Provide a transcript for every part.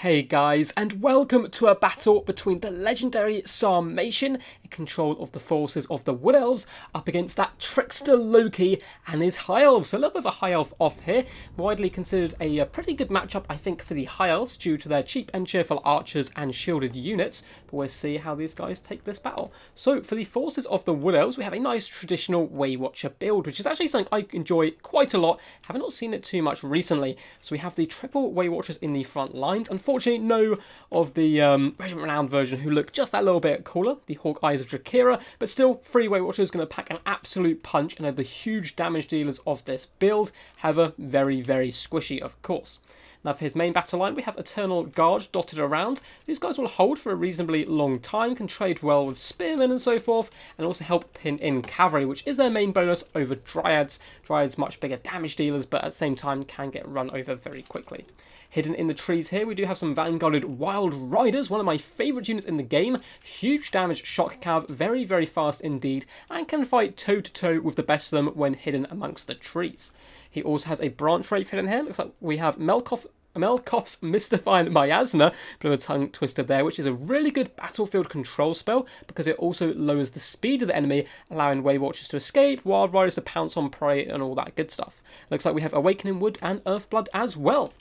Hey guys, and welcome to a battle between the legendary Sarmatian in control of the forces of the Wood Elves up against that trickster Loki and his High Elves. So a little bit of a High Elf off here, widely considered a pretty good matchup I think for the High Elves due to their cheap and cheerful archers and shielded units, but we'll see how these guys take this battle. So for the forces of the Wood Elves, we have a nice traditional WayWatcher build, which is actually something I enjoy quite a lot. Have not seen it too much recently. So we have the triple WayWatchers in the front lines. Unfortunately, no of the Regiment Renowned version who look just that little bit cooler, the Hawkeyes of Drakira, but still, 3 WayWatchers going to pack an absolute punch and are the huge damage dealers of this build. However, very, very squishy, of course. Now for his main battle line, we have Eternal Guard dotted around. These guys will hold for a reasonably long time, can trade well with Spearmen and so forth, and also help pin in Cavalry, which is their main bonus over Dryads. Dryads much bigger damage dealers, but at the same time can get run over very quickly. Hidden in the trees here, we do have some Vanguarded Wild Riders, one of my favourite units in the game. Huge damage shock cav, very, very fast indeed, and can fight toe-to-toe with the best of them when hidden amongst the trees. He also has a Branch Wraith hidden here. Looks like we have Melkoff's Mystifying Miasma, bit of a tongue twister there, which is a really good battlefield control spell because it also lowers the speed of the enemy, allowing WayWatchers to escape, Wild Riders to pounce on prey, and all that good stuff. Looks like we have Awakening Wood and Earthblood as well.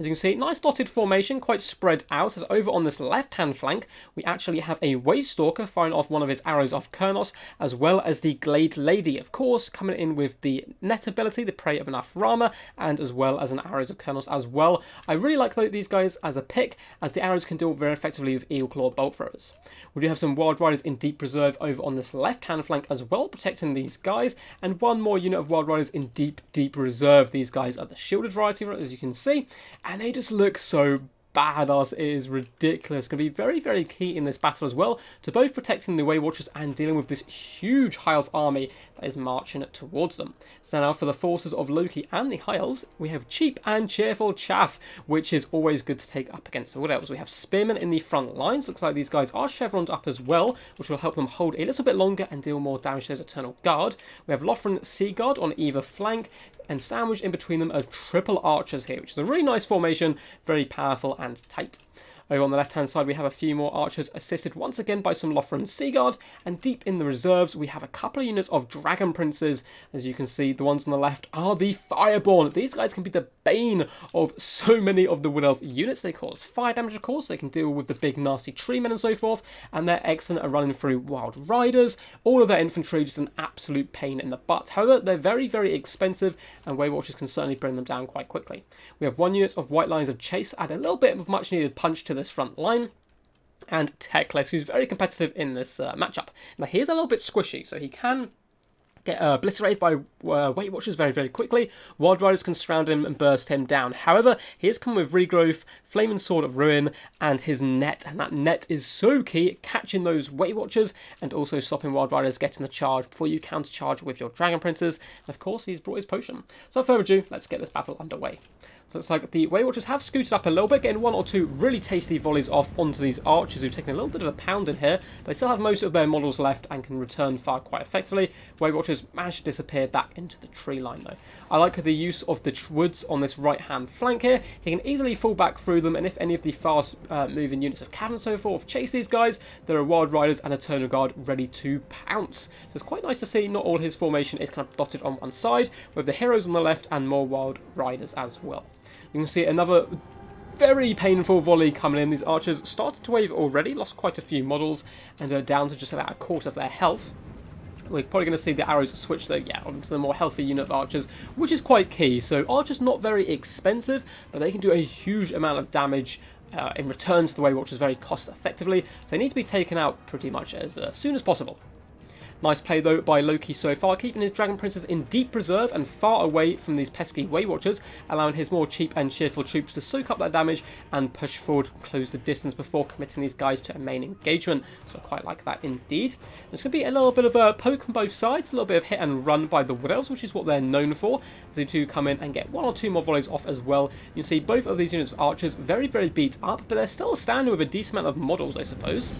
As you can see, nice dotted formation, quite spread out, as over on this left-hand flank, we actually have a Waystalker firing off one of his arrows off Kurnos, as well as the Glade Lady, of course, coming in with the net ability, the Prey of Enough Rama, and as well as an Arrows of Kurnos as well. I really like these guys as a pick, as the arrows can deal very effectively with Eel Claw bolt throwers. We do have some Wild Riders in Deep Reserve over on this left-hand flank as well, protecting these guys, and one more unit of Wild Riders in Deep Reserve. These guys are the shielded variety, as you can see, and they just look so badass. It is ridiculous. Going to be very, very key in this battle as well to both protecting the WayWatchers and dealing with this huge High Elf army that is marching towards them. So now for the forces of Loki and the High Elves, we have Cheap and Cheerful Chaff, which is always good to take up against the Wood Elves. We have Spearmen in the front lines. Looks like these guys are chevroned up as well, which will help them hold a little bit longer and deal more damage to those Eternal Guard. We have Lothran Sea Guard on either flank, and sandwiched in between them are triple archers here, which is a really nice formation, very powerful and tight. Over on the left-hand side, we have a few more archers assisted once again by some Lothran Sea Guard, and deep in the reserves, we have a couple of units of Dragon Princes. As you can see, the ones on the left are the Fireborn. These guys can be the bane of so many of the Wood Elf units. They cause fire damage, of course. They can deal with the big, nasty Treemen and so forth, and they're excellent at running through Wild Riders. All of their infantry just an absolute pain in the butt. However, they're very, very expensive, and WayWatchers can certainly bring them down quite quickly. We have one unit of White Lines of Chase, add a little bit of much-needed punch to this front line, and Teclis, who's very competitive in this matchup. Now he is a little bit squishy, so he can get obliterated by WayWatchers very, very quickly. Wild Riders can surround him and burst him down. However, he has come with Regrowth, Flaming Sword of Ruin, and his net, and that net is so key at catching those WayWatchers and also stopping Wild Riders getting the charge before you countercharge with your Dragon Princes. And of course, he's brought his potion. So without further ado, let's get this battle underway. So it's like the WayWatchers have scooted up a little bit, getting one or two really tasty volleys off onto these archers who've taken a little bit of a pounding here. They still have most of their models left and can return fire quite effectively. WayWatchers managed to disappear back into the tree line though. I like the use of the woods on this right hand flank here. He can easily fall back through them, and if any of the fast moving units of cav and so forth chase these guys, there are Wild Riders and Eternal Guard ready to pounce. So it's quite nice to see not all his formation is kind of dotted on one side, with the heroes on the left and more Wild Riders as well. You can see another very painful volley coming in. These archers started to wave already, lost quite a few models, and are down to just about a quarter of their health. We're probably going to see the arrows switch onto the more healthy unit of archers, which is quite key. So archers not very expensive, but they can do a huge amount of damage in return to the WayWatchers very cost effectively. So they need to be taken out pretty much as soon as possible. Nice play though by Loki so far, keeping his Dragon Princes in deep reserve and far away from these pesky WayWatchers, allowing his more cheap and cheerful troops to soak up that damage and push forward, close the distance before committing these guys to a main engagement. So I quite like that indeed. There's going to be a little bit of a poke on both sides, a little bit of hit and run by the Wood Elves, which is what they're known for. As they do come in and get one or two more volleys off as well. You can see both of these units of archers very, very beat up, but they're still standing with a decent amount of models, I suppose.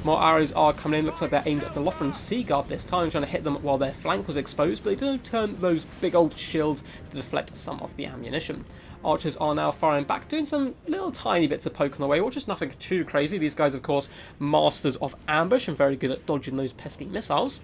More arrows are coming in. Looks like they're aimed at the Lothran Sea Guard this time, trying to hit them while their flank was exposed, but they do turn those big old shields to deflect some of the ammunition. Archers are now firing back, doing some little tiny bits of poke on the way, which is nothing too crazy. These guys, of course, masters of ambush and very good at dodging those pesky missiles.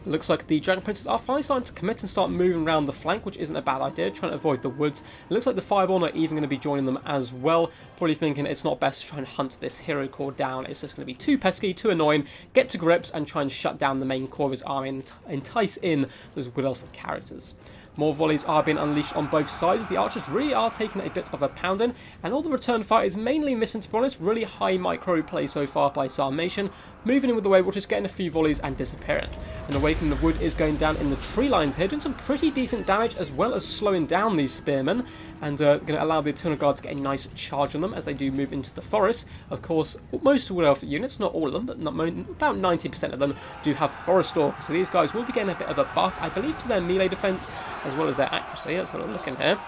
It looks like the Dragon Princes are finally starting to commit and start moving around the flank, which isn't a bad idea, trying to avoid the woods. It looks like the Fireborn are even going to be joining them as well, probably thinking it's not best to try and hunt this hero core down. It's just going to be too pesky, too annoying, get to grips and try and shut down the main core of his army and entice in those Wood Elf characters. More volleys are being unleashed on both sides. The archers really are taking a bit of a pounding, and all the return fire is mainly missing, to be honest. Really high micro play so far by Sarmation, moving in with the WayWatchers, getting a few volleys and disappearing. And Awakening of Wood is going down in the tree lines here, doing some pretty decent damage as well as slowing down these spearmen, and going to allow the Eternal Guard to get a nice charge on them as they do move into the forest. Of course, most Wood Elf units, not all of them, but about 90% of them do have Forest Stalk, so these guys will be getting a bit of a buff, I believe, to their melee defense as well as their accuracy. Let's have a look in here.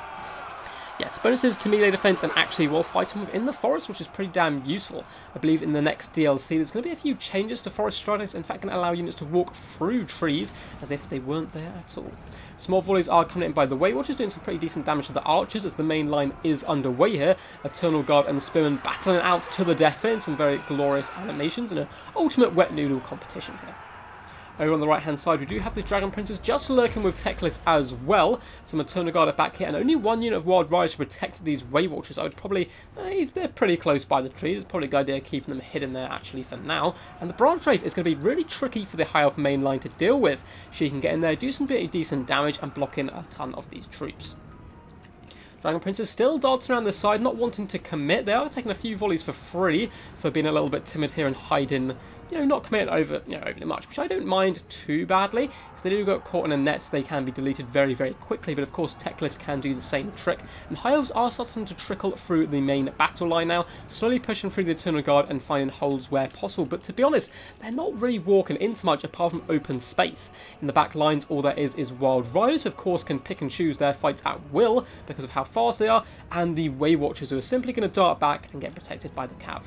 Yes, bonuses to melee defense and actually while fighting within the forest, which is pretty damn useful. I believe in the next DLC there's going to be a few changes to forest stridings, in fact going to allow units to walk through trees as if they weren't there at all. Small volleys are coming in by the WayWatchers, doing some pretty decent damage to the archers as the main line is underway here. Eternal Guard and Spearmen battling out to the death in some very glorious animations in an ultimate wet noodle competition here. Over on the right hand side we do have the Dragon Princes just lurking with Techless as well. Some Eternal Guard are back here and only one unit of Wild Riders to protect these WayWatchers. I would probably, they're pretty close by the trees, it's probably a good idea keeping them hidden there actually for now. And the Branch Wraith is going to be really tricky for the High Elf main line to deal with. She can get in there, do some pretty decent damage and block in a ton of these troops. Dragon Princes still darting around this side, not wanting to commit. They are taking a few volleys for free for being a little bit timid here and hiding, not committing overly much, which I don't mind too badly. If they do get caught in a net, they can be deleted very, very quickly, but of course Techless can do the same trick. And High Elves are starting to trickle through the main battle line now, slowly pushing through the Eternal Guard and finding holes where possible, but to be honest, they're not really walking into much apart from open space. In the back lines, all there is Wild Riders, who of course can pick and choose their fights at will because of how fast they are, and the WayWatchers, who are simply going to dart back and get protected by the Cav.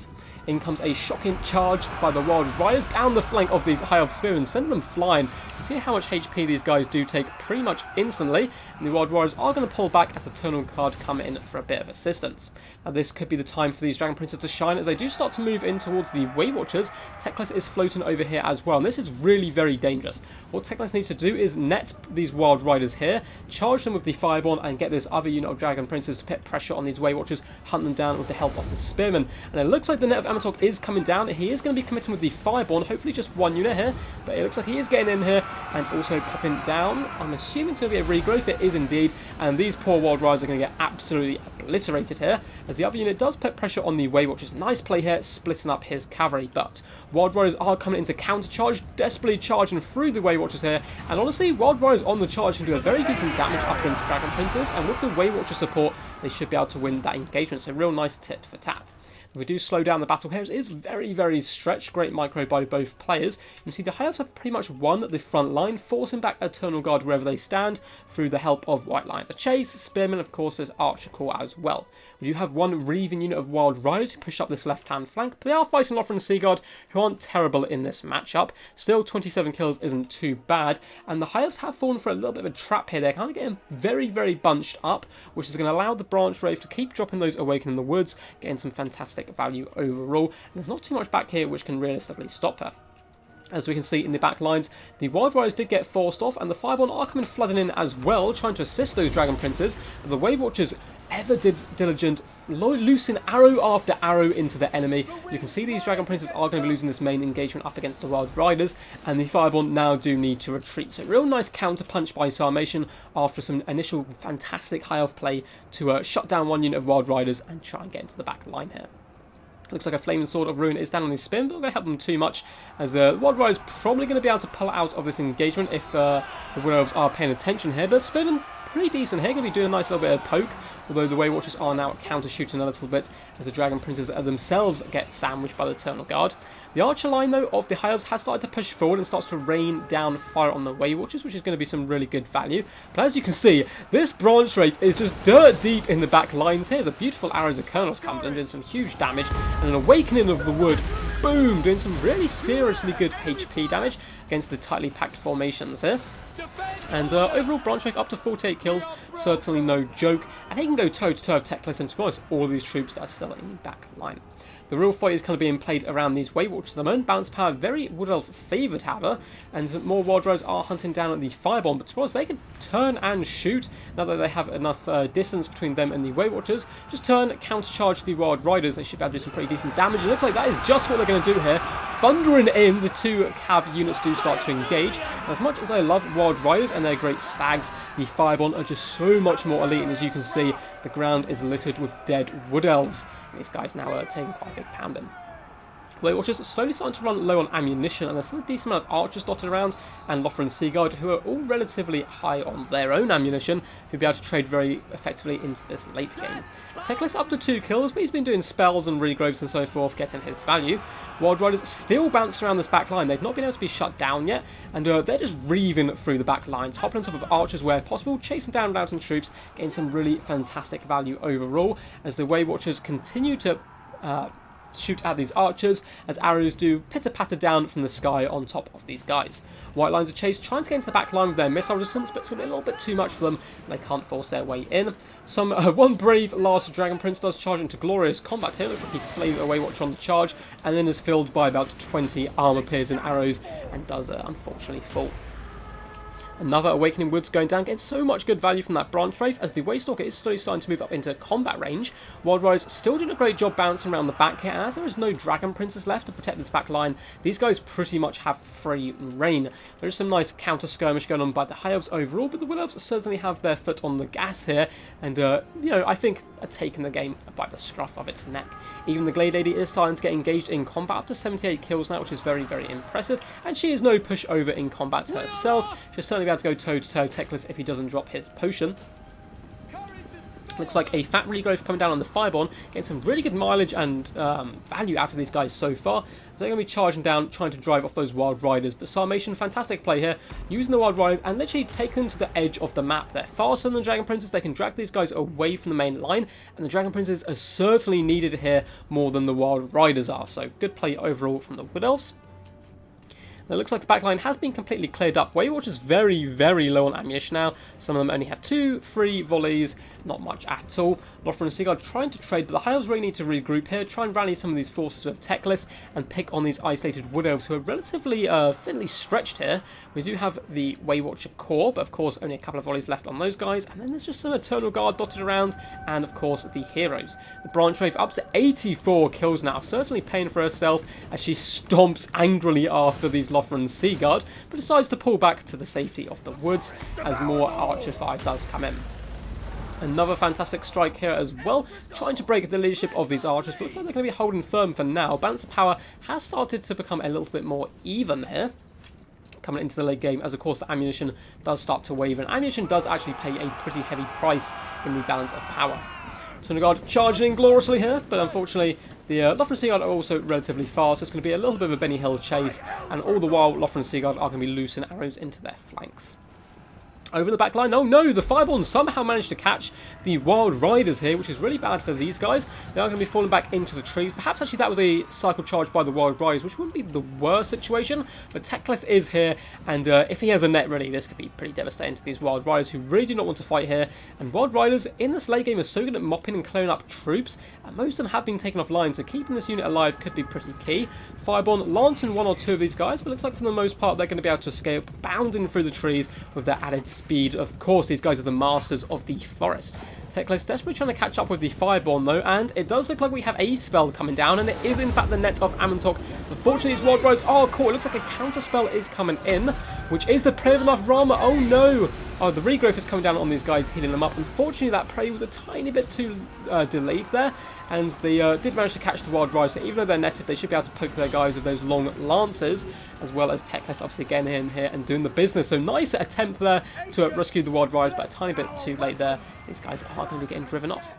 In comes a shocking charge by the Wild Riders down the flank of these High Elf Spearmen, sending them flying. You see how much HP these guys do take pretty much instantly, and the Wild Riders are going to pull back as Eternal Guard come in for a bit of assistance. Now this could be the time for these Dragon Princes to shine as they do start to move in towards the WayWatchers. Techless is floating over here as well, and this is really very dangerous. What Techless needs to do is net these Wild Riders here, charge them with the Fireborn, and get this other unit of Dragon Princes to put pressure on these WayWatchers, hunt them down with the help of the Spearmen. And it looks like the net of Amatok is coming down. He is going to be committing with the Fireborn, hopefully just one unit here, but it looks like he is getting in here and also popping down. I'm assuming it's going to be a regrowth. It is indeed, and these poor Wild Riders are going to get absolutely obliterated here as the other unit does put pressure on the WayWatchers. Nice play here, splitting up his cavalry, but Wild Riders are coming into counter charge, desperately charging through the WayWatchers here, and honestly Wild Riders on the charge can do a very decent damage up against Dragon Princes, and with the WayWatcher support they should be able to win that engagement. So real nice tit for tat. If we do slow down the battle here, it is very, very stretched. Great micro by both players. You can see the High Elves have pretty much won the front line, forcing back Eternal Guard wherever they stand through the help of White Lines of Chase, Spearmen, of course, there's Archer Corps as well. We do have one relieving unit of Wild Riders who push up this left-hand flank, but they are fighting Lothran Sea Guard, who aren't terrible in this matchup. Still, 27 kills isn't too bad, and the High Elves have fallen for a little bit of a trap here. They're kind of getting very, very bunched up, which is going to allow the Branch Wraith to keep dropping those Awakening the Woods, getting some fantastic value overall. And there's not too much back here which can realistically stop her. As we can see in the back lines, the Wild Riders did get forced off, and the Fireborn are coming flooding in as well, trying to assist those Dragon Princes. But the WayWatchers, ever diligent, loosing arrow after arrow into the enemy. You can see these Dragon Princes are going to be losing this main engagement up against the Wild Riders, and the Fireborn now do need to retreat. So real nice counter punch by Sarmation after some initial fantastic high elf play to shut down one unit of Wild Riders and try and get into the back line here. Looks like a Flaming Sword of Ruin is down on his spin, but we're going to help them too much, as the Wild Rider is probably going to be able to pull out of this engagement if the Wood Elves are paying attention here. But Spearman pretty decent here, going to be doing a nice little bit of poke, although the WayWatchers are now counter-shooting a little bit as the Dragon Princes themselves get sandwiched by the Eternal Guard. The archer line, though, of the High Elves has started to push forward and starts to rain down fire on the WayWatchers, which is going to be some really good value. But as you can see, this Branch Wraith is just dirt deep in the back lines here. There's a beautiful Arrows of Colonels comes in, doing some huge damage, and an Awakening of the Wood boom, doing some really seriously good HP damage against the tightly packed formations here. And overall, Branch Wave up to 48 kills, certainly no joke. And he can go toe-to-toe with Teclis and to be honest, all these troops that are still in the back line. The real fight is kind of being played around these WayWatchers at the moment. Balance power very Wood Elf favoured, however, and more Wild Riders are hunting down at the Firebomb. But to be honest, they can turn and shoot now that they have enough distance between them and the WayWatchers. Just turn, countercharge the Wild Riders. They should be able to do some pretty decent damage. It looks like that is just what they're going to do here. Thundering in, the two cav units do start to engage. And as much as I love Wild Riders and their great stags, the Firebomb are just so much more elite. And as you can see, the ground is littered with dead Wood Elves. And these guys now are taking quite a big pounding. WayWatchers are slowly starting to run low on ammunition, and there's still a decent amount of archers dotted around, and Lothar and Seaguard, who are all relatively high on their own ammunition, who'll be able to trade very effectively into this late game. Teclis up to 2 kills, but he's been doing spells and regroves and so forth, getting his value. Wild Riders still bounce around this back line. They've not been able to be shut down yet, and they're just reaving through the back lines, hopping on top of archers where possible, chasing down routing troops, getting some really fantastic value overall, as the WayWatchers continue to shoot at these archers as arrows do pitter-patter down from the sky on top of these guys. White lines of chase trying to get into the back line with their missile resistance, but it's going to be a little bit too much for them, and they can't force their way in. One brave last Dragon Prince does charge into glorious combat here. Looks like he's slaying a WayWatcher on the charge, and then is filled by about 20 armor-piercing arrows, and does unfortunately fall. Another Awakening Woods going down, getting so much good value from that Branch Wraith as the Waystalker is slowly starting to move up into combat range. Wild Riders still doing a great job bouncing around the back here, and as there is no Dragon Princes left to protect this back line, these guys pretty much have free reign. There is some nice counter skirmish going on by the High Elves overall, but the Wood Elves certainly have their foot on the gas here, and I think are taking the game by the scruff of its neck. Even the Glade Lady is starting to get engaged in combat, up to 78 kills now, which is very, very impressive, and she is no pushover in combat herself. She'll certainly be able to go toe-to-toe Teclis if he doesn't drop his potion. Looks like a fat regrowth coming down on the Fireborn, getting some really good mileage and value out of these guys so far. So they're going to be charging down, trying to drive off those Wild Riders. But Sarmation, fantastic play here, using the Wild Riders and literally taking them to the edge of the map. They're faster than the Dragon Princes, they can drag these guys away from the main line, and the Dragon Princes are certainly needed here more than the Wild Riders are. So good play overall from the Wood Elves. It looks like the backline has been completely cleared up. WayWatcher's very, very low on ammunition now. Some of them only have 2 free volleys, not much at all. Lothar and Seaguard trying to trade, but the High Elves really need to regroup here, try and rally some of these forces with Teclis, and pick on these isolated Wood Elves who are relatively thinly stretched here. We do have the WayWatcher core, but of course only a couple of volleys left on those guys, and then there's just some Eternal Guard dotted around, and of course the heroes. The Branch Wraith up to 84 kills now, certainly paying for herself as she stomps angrily after these Lothar and Seaguard, but decides to pull back to the safety of the woods as more archer fire does come in. Another fantastic strike here as well, trying to break the leadership of these archers, but looks like they're going to be holding firm for now. Balance of power has started to become a little bit more even here, coming into the late game, as of course the ammunition does start to waver, and ammunition does actually pay a pretty heavy price in the balance of power. Eternal Guard charging gloriously here, but unfortunately the Lothar and Seaguard are also relatively fast, so it's going to be a little bit of a Benny Hill chase, and all the while Lothar and Seaguard are going to be loosing arrows into their flanks. Over the back line, oh no, the Fireborn somehow managed to catch the Wild Riders here, which is really bad for these guys. They are going to be falling back into the trees. Perhaps actually that was a cycle charge by the Wild Riders, which wouldn't be the worst situation, but Teclis is here, and if he has a net ready, this could be pretty devastating to these Wild Riders who really do not want to fight here. And Wild Riders in this late game are so good at mopping and clearing up troops, and most of them have been taken offline, so keeping this unit alive could be pretty key. Fireborn lancing 1 or 2 of these guys, but looks like for the most part they're going to be able to escape, bounding through the trees with their added speed. Of course, these guys are the masters of the forest. Teclis desperately trying to catch up with the Fireborn though, and it does look like we have a spell coming down, and it is in fact the net of Amantok. Unfortunately, these Wild Riders are caught. It looks like a counter spell is coming in, which is the Prey of Enough Rama. Oh no! Oh, the regrowth is coming down on these guys, healing them up. Unfortunately, that prey was a tiny bit too delayed there, and they did manage to catch the Wild Riders, so even though they're netted, they should be able to poke their guys with those long lances, as well as Teclis obviously getting in here and doing the business. So nice attempt there to rescue the Wild Riders, but a tiny bit too late there. These guys are going to be getting driven off.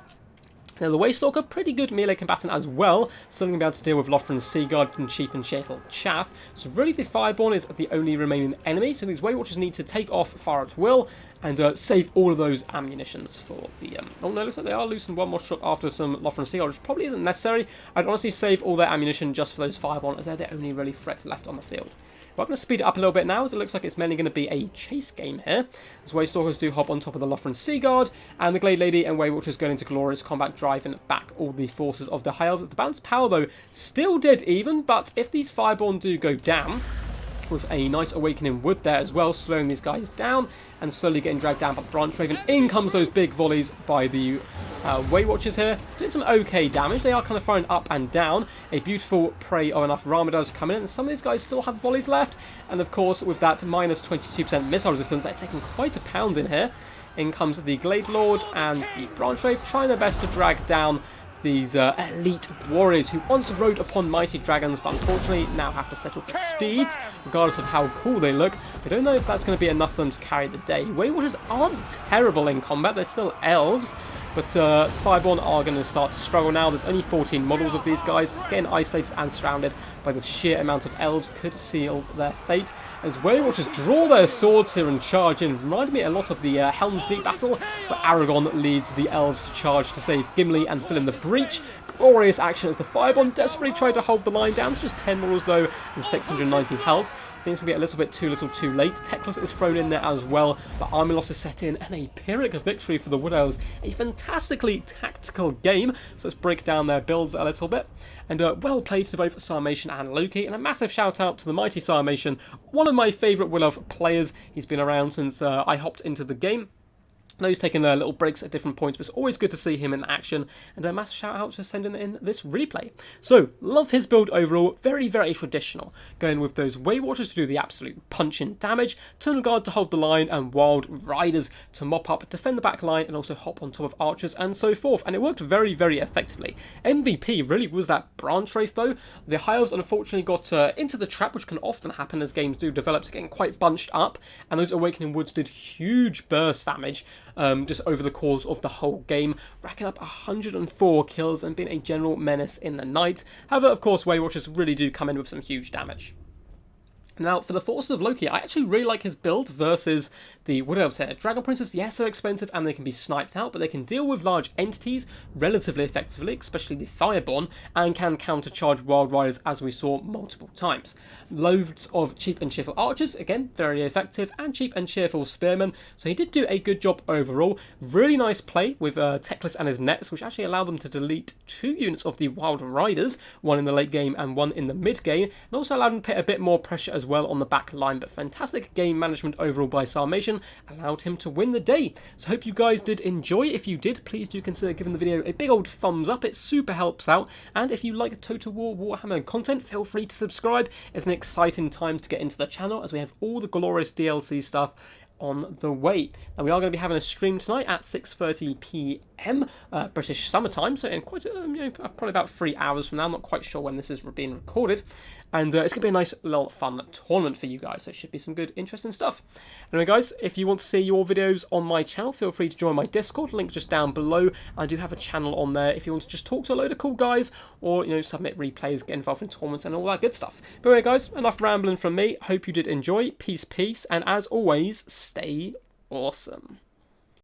Now, the Waystalker, pretty good melee combatant as well, still going to be able to deal with Lothran's Seaguard and cheap and cheerful chaff. So really the Fireborn is the only remaining enemy, so these Waywatchers need to take off fire at will and save all of those ammunitions for the... oh no, looks like they are losing one more shot after some Lothran Seaguard, which probably isn't necessary. I'd honestly save all their ammunition just for those Fireborn, as they're the only really threats left on the field. We're going to speed it up a little bit now, as it looks like it's mainly going to be a chase game here. As Waystalkers do hop on top of the Lothran Seaguard, and the Glade Lady and Waywatchers going into glorious combat, driving back all the forces of the High Elves. The balance of power, though, still dead even, but if these Fireborn do go down, with a nice Awakening Wood there as well, slowing these guys down and slowly getting dragged down by the Branch Raven. In comes those big volleys by the Waywatchers here, doing some okay damage. They are kind of firing up and down. A beautiful prey of enough Rama does come in, and some of these guys still have volleys left. And of course, with that minus 22% missile resistance, they're taking quite a pound in here. In comes the Glade Lord and the Branch Raven, trying their best to drag down these elite warriors who once rode upon mighty dragons, but unfortunately now have to settle for steeds, regardless of how cool they look. We don't know if that's going to be enough for them to carry the day. Waywatchers aren't terrible in combat, they're still elves, but Fireborn are going to start to struggle now. There's only 14 models of these guys, getting isolated and surrounded by the sheer amount of elves could seal their fate. As Waywatchers draw their swords here and charge in. Reminded me a lot of the Helm's Deep battle, where Aragorn leads the elves to charge to save Gimli and fill in the breach. Glorious action as the Fireborn desperately try to hold the line down. It's just 10 models though, and 690 health. Things can be a little bit too little too late. Teclis is thrown in there as well, but army loss is set in, and a Pyrrhic victory for the Wood Elves. A fantastically tactical game, so let's break down their builds a little bit. And well played to both Sarmatian and Loki, and a massive shout out to the mighty Sarmatian, one of my favourite Wood Elf players. He's been around since I hopped into the game. I know he's taking little breaks at different points, but it's always good to see him in action, and a massive shout out to sending in this replay. So, love his build overall, very, very traditional, going with those Waywatchers to do the absolute punch-in damage, Tunnel Guard to hold the line, and Wild Riders to mop up, defend the back line, and also hop on top of archers, and so forth, and it worked very, very effectively. MVP really was that Branch Wraith though. The High Elves unfortunately got into the trap, which can often happen as games do develop, to getting quite bunched up, and those Awakening Woods did huge burst damage, just over the course of the whole game, racking up 104 kills and being a general menace in the night. However, of course, Waywatchers really do come in with some huge damage. Now, for the Forces of Loki, I actually really like his build versus the Wood Elves here. Dragon Princes, yes, they're expensive and they can be sniped out, but they can deal with large entities relatively effectively, especially the Fireborn, and can countercharge Wild Riders, as we saw multiple times. Loads of cheap and cheerful archers, again, very effective, and cheap and cheerful spearmen, so he did do a good job overall. Really nice play with Teclis and his nets, which actually allowed them to delete 2 units of the Wild Riders, one in the late game and one in the mid game, and also allowed them to put a bit more pressure as well on the back line. But fantastic game management overall by Sarmatian allowed him to win the day. So hope you guys did enjoy. If you did, please do consider giving the video a big old thumbs up. It super helps out. And if you like Total War Warhammer content, feel free to subscribe. It's an exciting time to get into the channel, as we have all the glorious DLC stuff on the way. Now, we are going to be having a stream tonight at 6:30 PM British summertime, so in quite probably about 3 hours from now. I'm not quite sure when this is being recorded, and it's going to be a nice little fun tournament for you guys, so it should be some good interesting stuff. Anyway guys, if you want to see your videos on my channel, feel free to join my Discord, link just down below. I do have a channel on there if you want to just talk to a load of cool guys, or submit replays, get involved in tournaments and all that good stuff. But anyway guys, enough rambling from me. Hope you did enjoy. Peace, and as always, stay awesome.